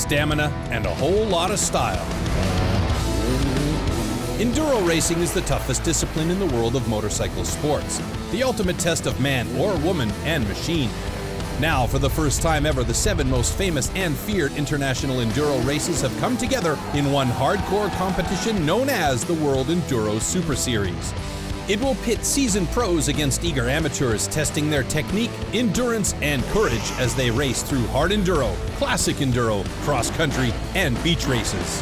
stamina, and a whole lot of style. Enduro racing is the toughest discipline in the world of motorcycle sports, the ultimate test of man or woman and machine. Now, for the first time ever, the 7 most famous and feared international enduro races have come together in one hardcore competition known as the World Enduro Super Series. It will pit seasoned pros against eager amateurs, testing their technique, endurance, and courage as they race through hard enduro, classic enduro, cross-country, and beach races.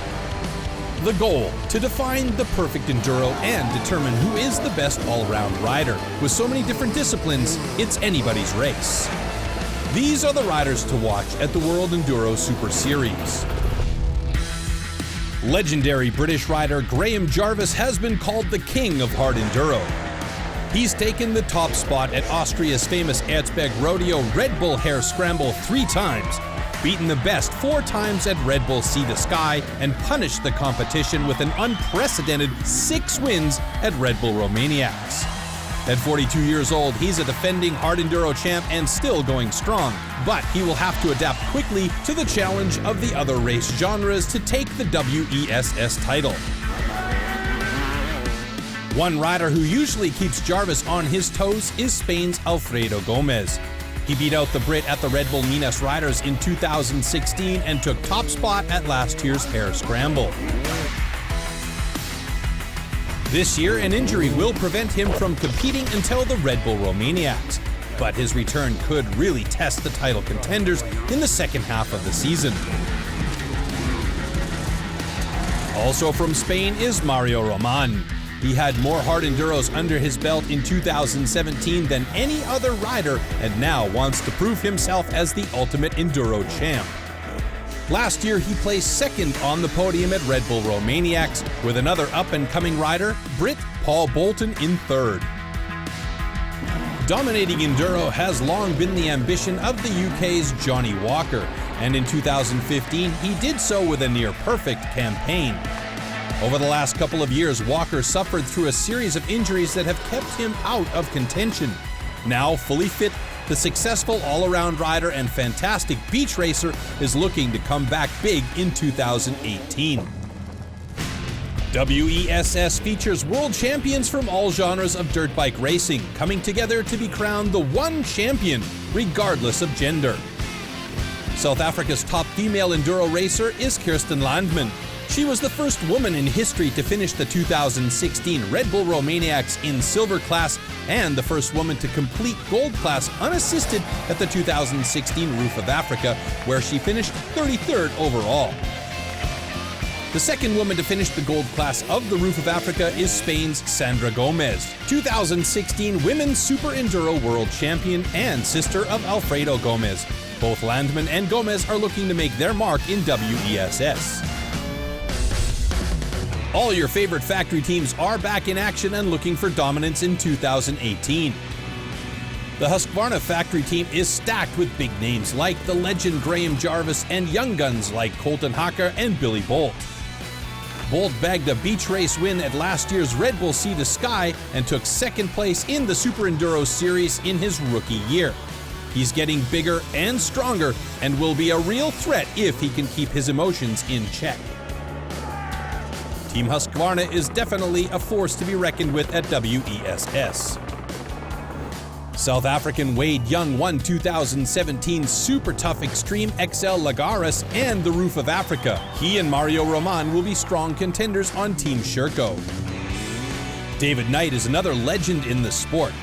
The goal, to define the perfect enduro and determine who is the best all-round rider. With so many different disciplines, it's anybody's race. These are the riders to watch at the World Enduro Super Series. Legendary British rider Graham Jarvis has been called the king of hard enduro. He's taken the top spot at Austria's famous Erzberg Rodeo Red Bull Hare Scramble 3 times, beaten the best 4 times at Red Bull Sea to Sky, and punished the competition with an unprecedented 6 wins at Red Bull Romaniacs. At 42 years old, he's a defending hard enduro champ and still going strong, but he will have to adapt quickly to the challenge of the other race genres to take the WESS title. One rider who usually keeps Jarvis on his toes is Spain's Alfredo Gomez. He beat out the Brit at the Red Bull Minas Riders in 2016 and took top spot at last year's Hare Scramble. This year, an injury will prevent him from competing until the Red Bull Romaniacs, but his return could really test the title contenders in the second half of the season. Also from Spain is Mario Roman. He had more hard enduros under his belt in 2017 than any other rider, and now wants to prove himself as the ultimate enduro champ. Last year, he placed second on the podium at Red Bull Romaniacs, with another up-and-coming rider, Brit Paul Bolton, in third. Dominating enduro has long been the ambition of the UK's Johnny Walker, and in 2015, he did so with a near-perfect campaign. Over the last couple of years, Walker suffered through a series of injuries that have kept him out of contention. Now fully fit, the successful all-around rider and fantastic beach racer is looking to come back big in 2018. WESS features world champions from all genres of dirt bike racing, coming together to be crowned the one champion, regardless of gender. South Africa's top female enduro racer is Kirsten Landman. She was the first woman in history to finish the 2016 Red Bull Romaniacs in silver class and the first woman to complete gold class unassisted at the 2016 Roof of Africa, where she finished 33rd overall. The second woman to finish the gold class of the Roof of Africa is Spain's Sandra Gomez, 2016 Women's Super Enduro World Champion and sister of Alfredo Gomez. Both Landman and Gomez are looking to make their mark in WESS. All your favorite factory teams are back in action and looking for dominance in 2018. The Husqvarna factory team is stacked with big names like the legend Graham Jarvis and young guns like Colton Hacker and Billy Bolt. Bolt bagged a beach race win at last year's Red Bull Sea to Sky and took second place in the Super Enduro Series in his rookie year. He's getting bigger and stronger and will be a real threat if he can keep his emotions in check. Team Husqvarna is definitely a force to be reckoned with at WESS. South African Wade Young won 2017 Super Tough Extreme XL Lagares and the Roof of Africa. He and Mario Roman will be strong contenders on Team Sherco. David Knight is another legend in the sport.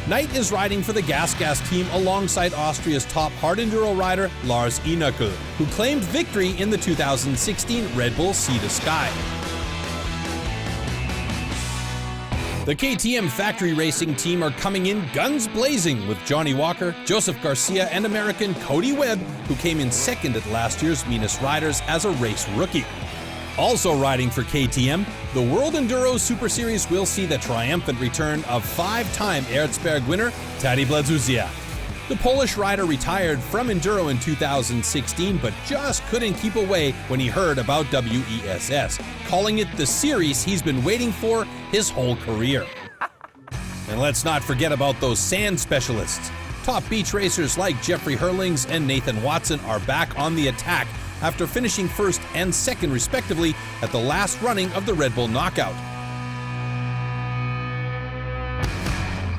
Knight is riding for the GasGas team alongside Austria's top hard enduro rider Lars Inökel, who claimed victory in the 2016 Red Bull Sea to Sky. The KTM factory racing team are coming in guns blazing with Johnny Walker, Joseph Garcia, and American Cody Webb, who came in second at last year's Minas Riders as a race rookie. Also riding for KTM, the World Enduro Super Series will see the triumphant return of 5-time Erzberg winner Tadej Bledzuziak. The Polish rider retired from Enduro in 2016, but just couldn't keep away when he heard about WESS, calling it the series he's been waiting for his whole career. And let's not forget about those sand specialists. Top beach racers like Jeffrey Hurlings and Nathan Watson are back on the attack after finishing first and second respectively at the last running of the Red Bull Knockout.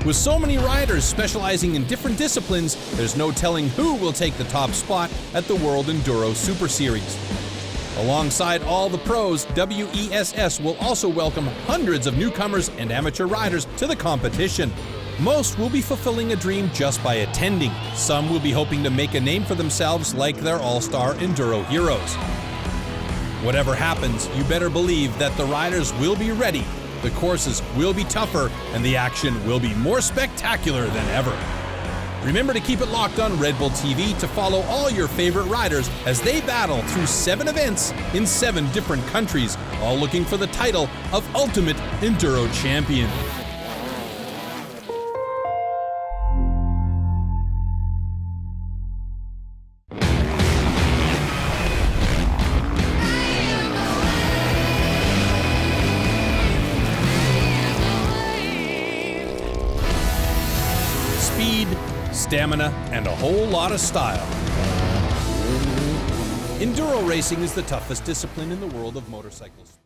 With so many riders specializing in different disciplines, there's no telling who will take the top spot at the World Enduro Super Series. Alongside all the pros, WESS will also welcome hundreds of newcomers and amateur riders to the competition. Most will be fulfilling a dream just by attending. Some will be hoping to make a name for themselves like their all-star enduro heroes. Whatever happens, you better believe that the riders will be ready, the courses will be tougher, and the action will be more spectacular than ever. Remember to keep it locked on Red Bull TV to follow all your favorite riders as they battle through 7 events in 7 different countries, all looking for the title of Ultimate Enduro Champion. Speed, stamina, and a whole lot of style. Enduro racing is the toughest discipline in the world of motorcycles.